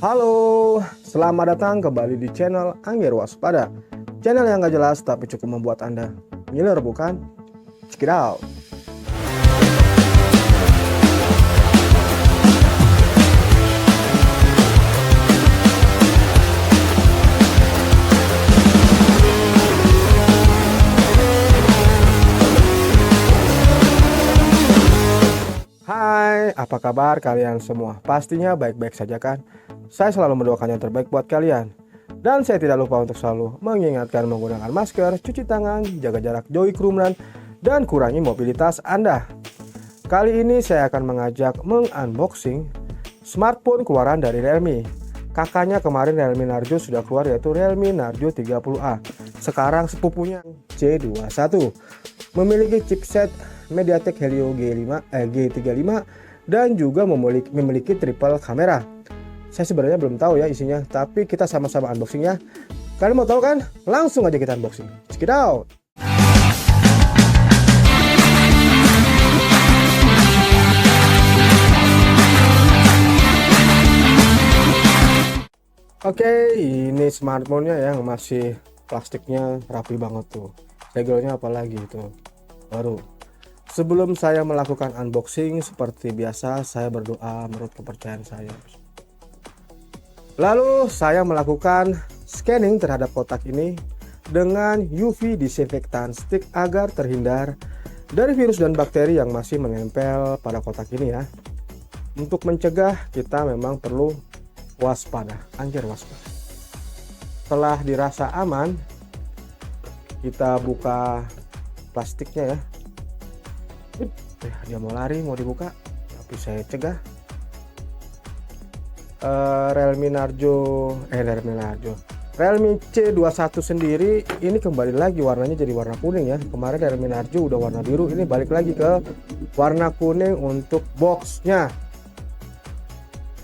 Halo, selamat datang kembali di channel Angger Waspada. Channel yang gak jelas tapi cukup membuat Anda ngiler, bukan? Check it out. Hai, apa kabar kalian semua? Pastinya baik-baik saja kan? Saya selalu mendoakan yang terbaik buat kalian. Dan saya tidak lupa untuk selalu mengingatkan menggunakan masker, cuci tangan, jaga jarak jauhi kerumunan, dan kurangi mobilitas Anda. Kali ini saya akan mengajak mengunboxing smartphone keluaran dari Realme. Kakaknya kemarin Realme Narzo sudah keluar, yaitu Realme Narzo 30A. Sekarang sepupunya C21. Memiliki chipset MediaTek Helio G35 dan juga memiliki triple kamera. Saya sebenarnya belum tahu ya isinya, tapi kita sama-sama unboxing ya. Kalian mau tahu kan? Langsung aja kita unboxing. Check it out. Oke, ini smartphone-nya yang masih plastiknya rapi banget tuh. Segelnya apalagi itu baru. Sebelum saya melakukan unboxing, seperti biasa saya berdoa menurut kepercayaan saya. Lalu saya melakukan scanning terhadap kotak ini dengan UV disinfektan stick agar terhindar dari virus dan bakteri yang masih menempel pada kotak ini ya. Untuk mencegah kita memang perlu waspada, anjir waspada. Setelah dirasa aman, kita buka plastiknya ya. Dia mau lari, mau dibuka, tapi saya cegah. Realme C21 sendiri ini kembali lagi warnanya jadi warna kuning ya. Kemarin Realme Narzo udah warna biru, ini balik lagi ke warna kuning untuk boxnya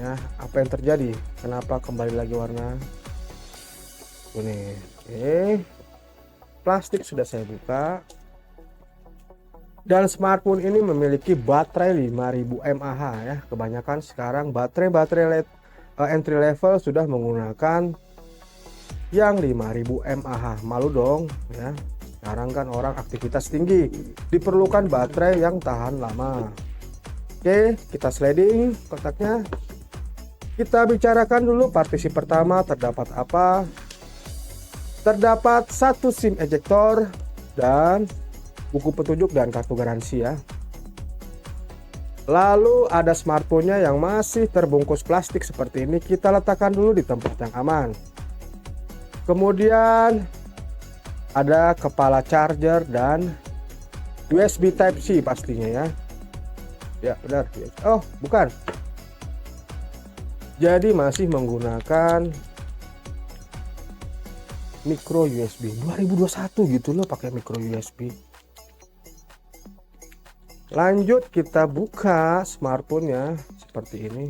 ya. Apa yang terjadi, kenapa kembali lagi warna kuning? Oke, plastik sudah saya buka. Dan smartphone ini memiliki baterai 5000 mAh ya. Kebanyakan sekarang baterai entry level sudah menggunakan yang 5000 mAh. Malu dong ya. Sekarang kan orang aktivitas tinggi, diperlukan baterai yang tahan lama. Oke, kita sliding kotaknya. Kita bicarakan dulu partisi pertama terdapat apa. Terdapat satu SIM ejector dan buku petunjuk dan kartu garansi ya. Lalu ada smartphone-nya yang masih terbungkus plastik seperti ini, kita letakkan dulu di tempat yang aman. Kemudian ada kepala charger dan USB Type C pastinya ya. Ya benar. Oh bukan. Jadi masih menggunakan micro USB 2021 gitu loh, pakai micro USB. Lanjut kita buka smartphone-nya seperti ini.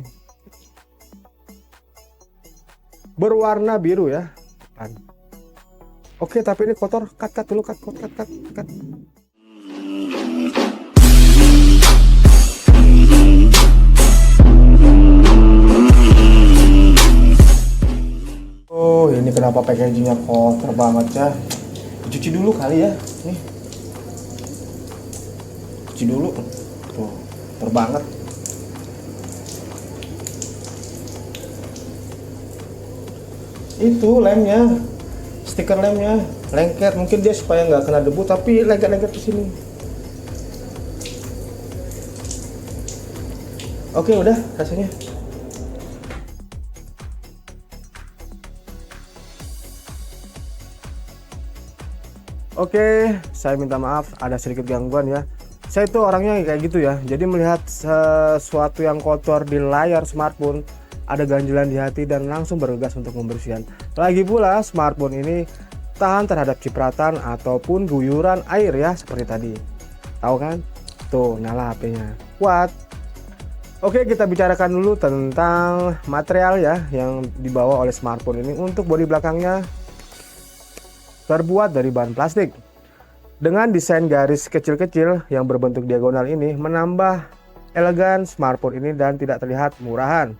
Berwarna biru ya. Oke, tapi ini kotor. Cut dulu, cut. Oh, ini kenapa packagingnya kotor banget ya? Dicuci dulu kali ya. Nih. Cuci dulu. Tuh, kotor banget. Itu lemnya, stiker lemnya lengket, mungkin dia supaya nggak kena debu, tapi lengket ke sini. Oke, udah rasanya. Oke, saya minta maaf ada sedikit gangguan ya. Saya itu orangnya kayak gitu ya. Jadi melihat sesuatu yang kotor di layar smartphone, ada ganjilan di hati dan langsung bergegas untuk membersihkan. Lagi pula smartphone ini tahan terhadap cipratan ataupun guyuran air ya, seperti tadi. Tahu kan? Tuh, nyala HP-nya. Kuat. Oke, kita bicarakan dulu tentang material ya yang dibawa oleh smartphone ini. Untuk bodi belakangnya terbuat dari bahan plastik. Dengan desain garis kecil-kecil yang berbentuk diagonal ini menambah elegan smartphone ini dan tidak terlihat murahan.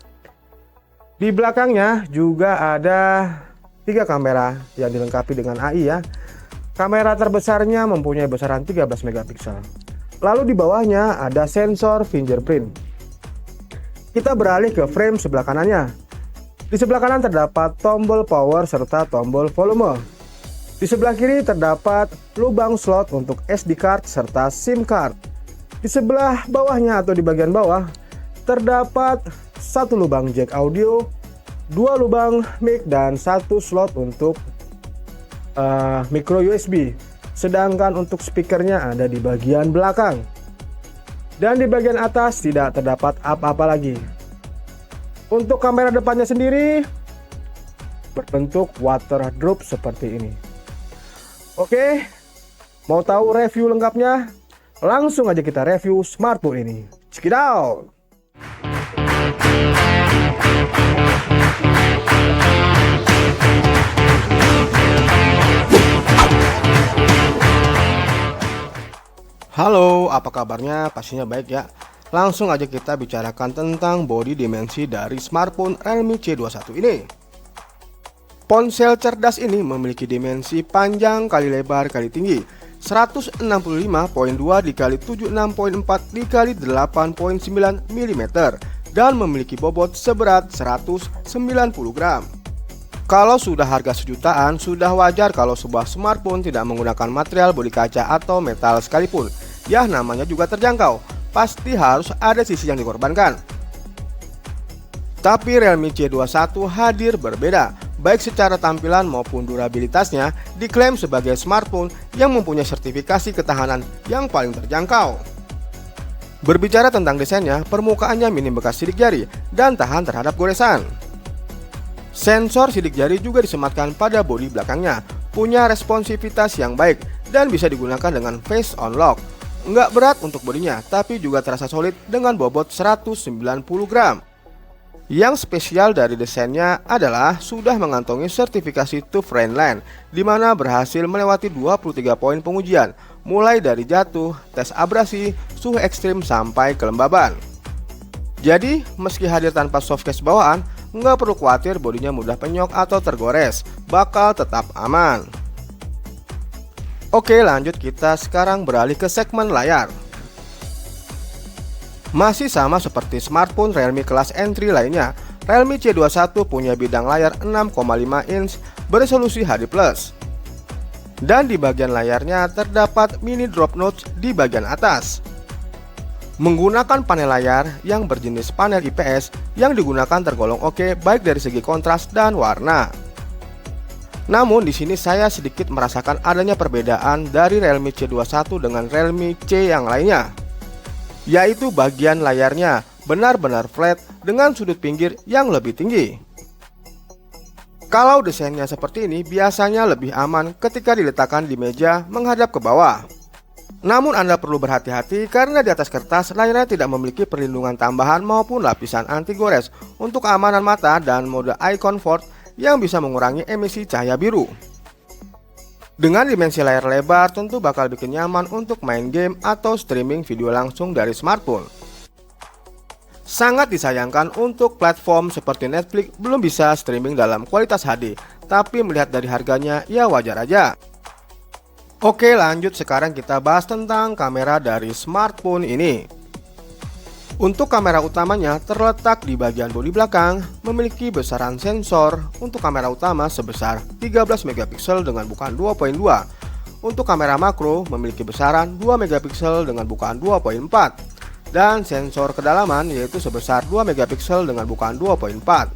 Di belakangnya juga ada 3 kamera yang dilengkapi dengan AI ya. Kamera terbesarnya mempunyai besaran 13 megapiksel. Lalu di bawahnya ada sensor fingerprint. Kita beralih ke frame sebelah kanannya. Di sebelah kanan terdapat tombol power serta tombol volume. Di sebelah kiri terdapat lubang slot untuk SD card serta SIM card. Di sebelah bawahnya atau di bagian bawah terdapat 1 lubang jack audio, 2 lubang mic dan 1 slot untuk micro USB. Sedangkan untuk speakernya ada di bagian belakang. Dan di bagian atas tidak terdapat apa-apa lagi. Untuk kamera depannya sendiri berbentuk water drop seperti ini. Oke, mau tahu review lengkapnya? Langsung aja kita review smartphone ini. Check it out! Halo, apa kabarnya? Pastinya baik ya. Langsung aja kita bicarakan tentang body dimensi dari smartphone Realme C21 ini. Ponsel cerdas ini memiliki dimensi panjang kali lebar kali tinggi 165.2 dikali 76.4 dikali 8.9 mm dan memiliki bobot seberat 190 gram. Kalau sudah harga sejutaan, sudah wajar kalau sebuah smartphone tidak menggunakan material bodi kaca atau metal sekalipun. Ya, namanya juga terjangkau, pasti harus ada sisi yang dikorbankan. Tapi Realme C21 hadir berbeda, baik secara tampilan maupun durabilitasnya diklaim sebagai smartphone yang mempunyai sertifikasi ketahanan yang paling terjangkau. Berbicara tentang desainnya, permukaannya minim bekas sidik jari dan tahan terhadap goresan. Sensor sidik jari juga disematkan pada bodi belakangnya, punya responsivitas yang baik dan bisa digunakan dengan face unlock. Nggak berat untuk bodinya, tapi juga terasa solid dengan bobot 190 gram. Yang spesial dari desainnya adalah sudah mengantongi sertifikasi TÜV Rheinland, di mana berhasil melewati 23 poin pengujian, mulai dari jatuh, tes abrasi, suhu ekstrim sampai kelembaban. Jadi, meski hadir tanpa softcase bawaan, nggak perlu khawatir bodinya mudah penyok atau tergores, bakal tetap aman. Oke, lanjut kita sekarang beralih ke segmen layar. Masih sama seperti smartphone Realme kelas entry lainnya, Realme C21 punya bidang layar 6,5 inch beresolusi HD+. Dan di bagian layarnya terdapat mini drop notch di bagian atas. Menggunakan panel layar yang berjenis panel IPS yang digunakan tergolong oke baik dari segi kontras dan warna. Namun di sini saya sedikit merasakan adanya perbedaan dari Realme C21 dengan Realme C yang lainnya, yaitu bagian layarnya benar-benar flat dengan sudut pinggir yang lebih tinggi. Kalau desainnya seperti ini biasanya lebih aman ketika diletakkan di meja menghadap ke bawah. Namun Anda perlu berhati-hati karena di atas kertas layarnya tidak memiliki perlindungan tambahan maupun lapisan anti gores untuk keamanan mata dan mode eye comfort yang bisa mengurangi emisi cahaya biru. Dengan dimensi layar lebar tentu bakal bikin nyaman untuk main game atau streaming video langsung dari smartphone. Sangat disayangkan untuk platform seperti Netflix belum bisa streaming dalam kualitas HD, tapi melihat dari harganya ya wajar aja. Oke, lanjut sekarang kita bahas tentang kamera dari smartphone ini. Untuk kamera utamanya terletak di bagian bodi belakang, memiliki besaran sensor untuk kamera utama sebesar 13 megapiksel dengan bukaan 2.2. Untuk kamera makro memiliki besaran 2 megapiksel dengan bukaan 2.4. Dan sensor kedalaman yaitu sebesar 2 megapiksel dengan bukaan 2.4.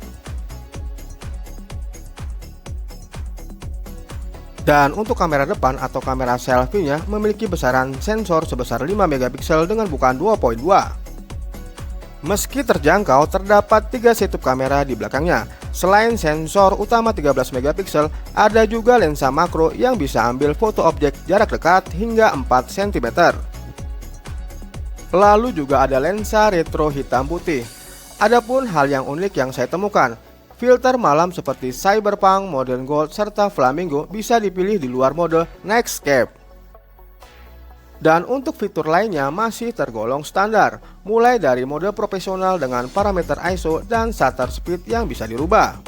Dan untuk kamera depan atau kamera selfie-nya memiliki besaran sensor sebesar 5 megapiksel dengan bukaan 2.2. Meski terjangkau, terdapat 3 setup kamera di belakangnya. Selain sensor utama 13 megapiksel, ada juga lensa makro yang bisa ambil foto objek jarak dekat hingga 4 cm. Lalu juga ada lensa retro hitam putih. Adapun hal yang unik yang saya temukan, filter malam seperti Cyberpunk, Modern Gold, serta Flamingo bisa dipilih di luar mode Nightscape. Dan untuk fitur lainnya masih tergolong standar, mulai dari mode profesional dengan parameter ISO dan shutter speed yang bisa dirubah.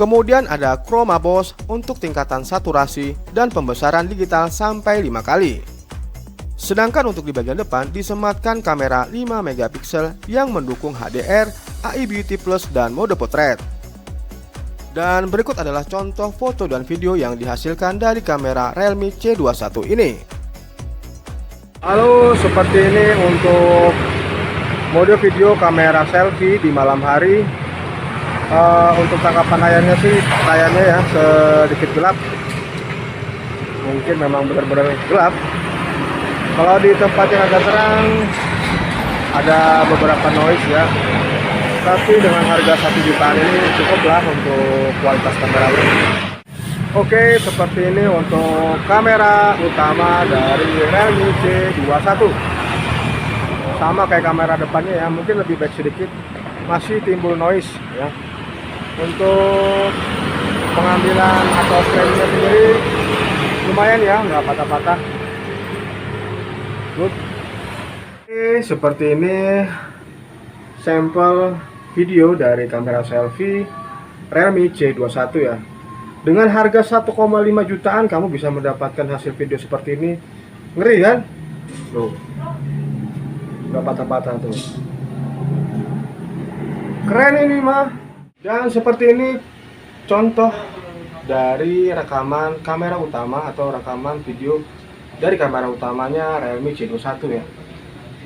Kemudian ada Chroma Boss untuk tingkatan saturasi dan pembesaran digital sampai 5 kali. Sedangkan untuk di bagian depan disematkan kamera 5 megapiksel yang mendukung HDR, AI Beauty Plus dan mode potret. Dan berikut adalah contoh foto dan video yang dihasilkan dari kamera Realme C21 ini. Halo, seperti ini untuk mode video kamera selfie di malam hari. Untuk tangkapan layarnya sih, layarnya ya sedikit gelap. Mungkin memang benar-benar gelap. Kalau di tempat yang agak terang, ada beberapa noise ya. Tapi dengan harga 1 jutaan ini cukuplah untuk kualitas kamera ini. Oke, seperti ini untuk kamera utama dari Realme C21. Sama kayak kamera depannya ya, mungkin lebih baik sedikit, masih timbul noise ya. Untuk pengambilan atau frame-nya sendiri lumayan ya, nggak patah-patah. Good. Oke, seperti ini sampel video dari kamera selfie Realme C21 ya. Dengan harga 1,5 jutaan kamu bisa mendapatkan hasil video seperti ini. Ngeri kan? Tuh. Gak patah-patah tuh. Keren ini mah. Dan seperti ini contoh dari rekaman kamera utama atau rekaman video dari kamera utamanya Realme C21 ya.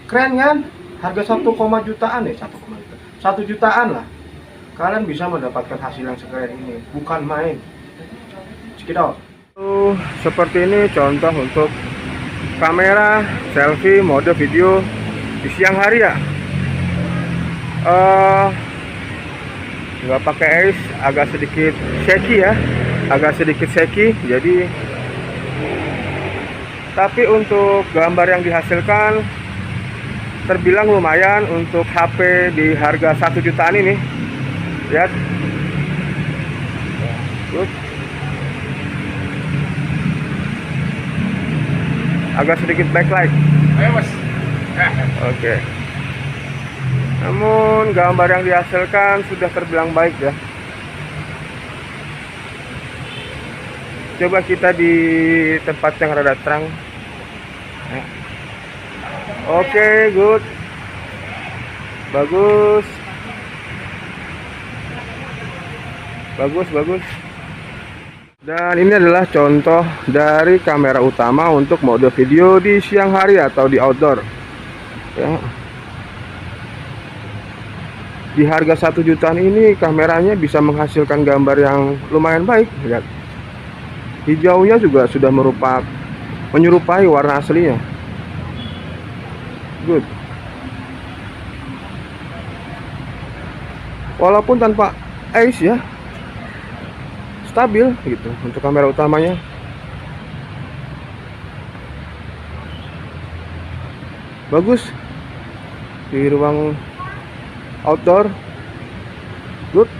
Keren kan? Harga 1, jutaan ya, 1 jutaan lah. Kalian bisa mendapatkan hasil yang sekeren ini, bukan main. Check it out. Seperti ini contoh untuk kamera selfie mode video di siang hari ya. Nggak pakai ace, agak sedikit shaky ya, jadi tapi untuk gambar yang dihasilkan terbilang lumayan untuk HP di harga 1 jutaan ini. Lihat. Good. Agak sedikit backlight. Oke. Namun gambar yang dihasilkan sudah terbilang baik ya. Coba kita di tempat yang rada terang. Oke, good. Bagus. Dan ini adalah contoh dari kamera utama untuk mode video di siang hari atau di outdoor ya. Di harga 1 jutaan ini kameranya bisa menghasilkan gambar yang lumayan baik. Lihat, hijaunya juga sudah menyerupai warna aslinya. Good. Walaupun tanpa ace ya, stabil gitu untuk kamera utamanya. Bagus di ruang outdoor. Good.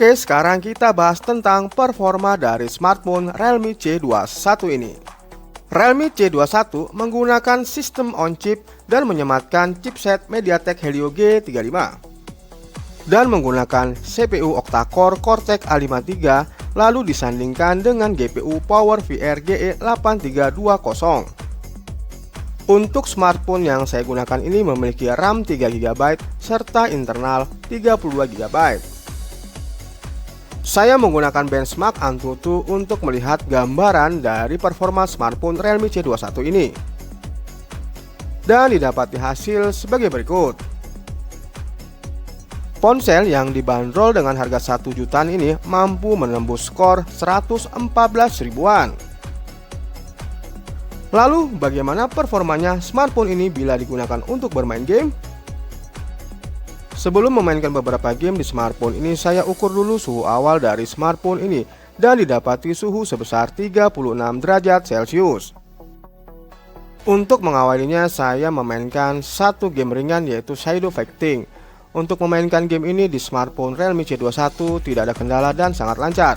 Oke, sekarang kita bahas tentang performa dari smartphone Realme C21 ini. Realme C21 menggunakan sistem on-chip dan menyematkan chipset MediaTek Helio G35 dan menggunakan CPU octa-core Cortex A53 lalu disandingkan dengan GPU PowerVR GE8320. Untuk smartphone yang saya gunakan ini memiliki RAM 3GB serta internal 32GB. Saya menggunakan benchmark Antutu untuk melihat gambaran dari performa smartphone Realme C21 ini. Dan didapati hasil sebagai berikut. Ponsel yang dibanderol dengan harga 1 jutaan ini mampu menembus skor 114 ribuan. Lalu bagaimana performanya smartphone ini bila digunakan untuk bermain game? Sebelum memainkan beberapa game di smartphone ini, saya ukur dulu suhu awal dari smartphone ini dan didapati suhu sebesar 36 derajat Celcius. Untuk mengawalinya, saya memainkan satu game ringan yaitu Shadow Fighting. Untuk memainkan game ini di smartphone Realme C21 tidak ada kendala dan sangat lancar.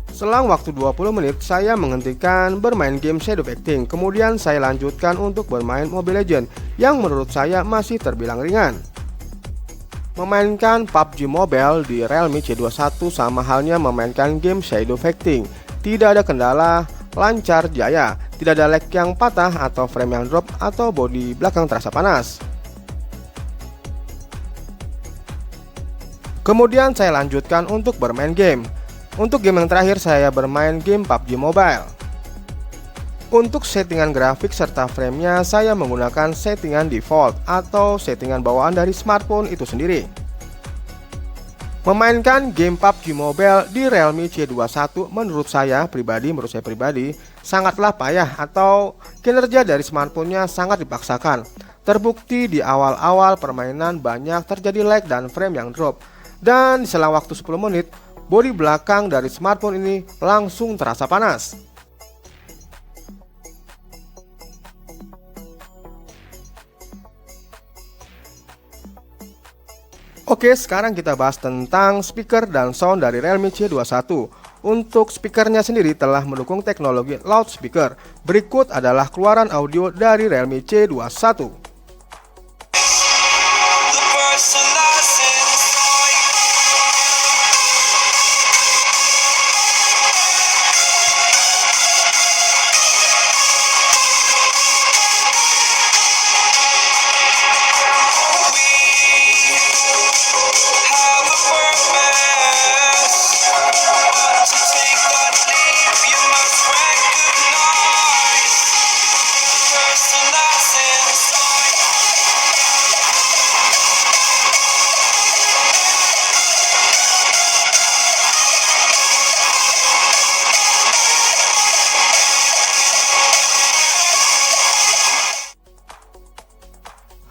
Selang waktu 20 menit, saya menghentikan bermain game Shadow Fighting. Kemudian saya lanjutkan untuk bermain Mobile Legends yang menurut saya masih terbilang ringan. Memainkan PUBG Mobile di Realme C21 sama halnya memainkan game Shadow Fighting. Tidak ada kendala, lancar jaya, tidak ada lag yang patah atau frame yang drop atau bodi belakang terasa panas. Kemudian saya lanjutkan untuk bermain game. Untuk game yang terakhir saya bermain game PUBG Mobile. Untuk settingan grafik serta framenya saya menggunakan settingan default atau settingan bawaan dari smartphone itu sendiri. Memainkan game PUBG Mobile di Realme C21 menurut saya pribadi sangatlah payah atau kinerja dari smartphone-nya sangat dipaksakan. Terbukti di awal-awal permainan banyak terjadi lag dan frame yang drop. Dan di selang waktu 10 menit, bodi belakang dari smartphone ini langsung terasa panas. Oke, sekarang kita bahas tentang speaker dan sound dari Realme C21. Untuk speakernya sendiri telah mendukung teknologi loudspeaker. Berikut adalah keluaran audio dari Realme C21.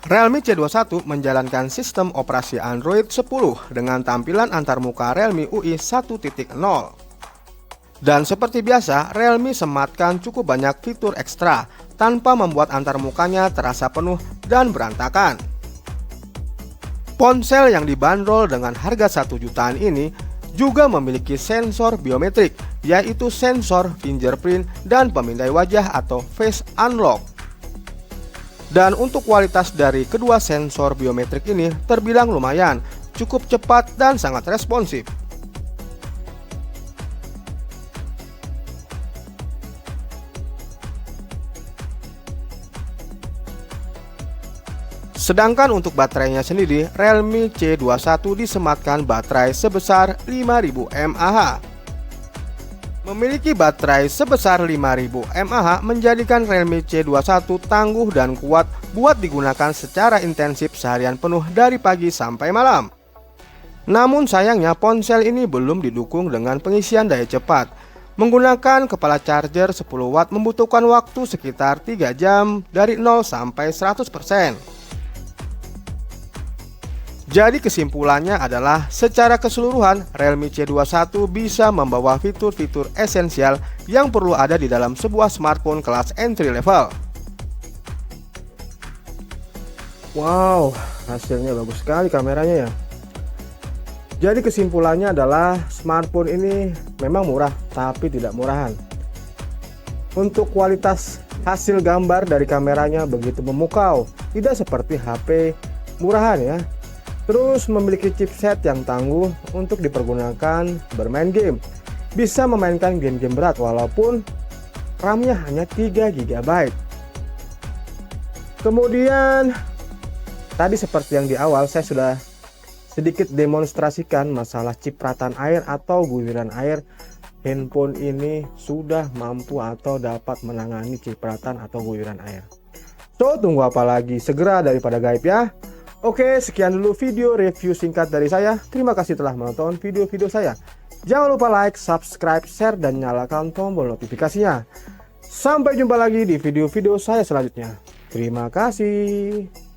Realme C21 menjalankan sistem operasi Android 10 dengan tampilan antarmuka Realme UI 1.0. Dan seperti biasa, Realme sematkan cukup banyak fitur ekstra tanpa membuat antarmukanya terasa penuh dan berantakan. Ponsel yang dibanderol dengan harga 1 jutaan ini juga memiliki sensor biometrik, yaitu sensor fingerprint dan pemindai wajah atau face unlock. Dan untuk kualitas dari kedua sensor biometrik ini terbilang lumayan, cukup cepat dan sangat responsif. Sedangkan untuk baterainya sendiri, Realme C21 disematkan baterai sebesar 5000 mAh. Memiliki baterai sebesar 5000 mAh menjadikan Realme C21 tangguh dan kuat buat digunakan secara intensif seharian penuh dari pagi sampai malam. Namun sayangnya ponsel ini belum didukung dengan pengisian daya cepat. Menggunakan kepala charger 10 watt membutuhkan waktu sekitar 3 jam dari 0 sampai 100%. Jadi kesimpulannya adalah secara keseluruhan Realme C21 bisa membawa fitur-fitur esensial yang perlu ada di dalam sebuah smartphone kelas entry level. Wow, hasilnya bagus sekali kameranya ya. Jadi kesimpulannya adalah smartphone ini memang murah tapi tidak murahan. Untuk kualitas hasil gambar dari kameranya begitu memukau, tidak seperti HP murahan ya. Terus memiliki chipset yang tangguh untuk dipergunakan bermain game. Bisa memainkan game-game berat walaupun RAM-nya hanya 3 GB. Kemudian tadi seperti yang di awal saya sudah sedikit demonstrasikan masalah cipratan air atau guyuran air. Handphone ini sudah mampu atau dapat menangani cipratan atau guyuran air. So, tunggu apa lagi? Segera daripada gaib ya. Oke, sekian dulu video review singkat dari saya. Terima kasih telah menonton video-video saya. Jangan lupa like, subscribe, share, dan nyalakan tombol notifikasinya. Sampai jumpa lagi di video-video saya selanjutnya. Terima kasih.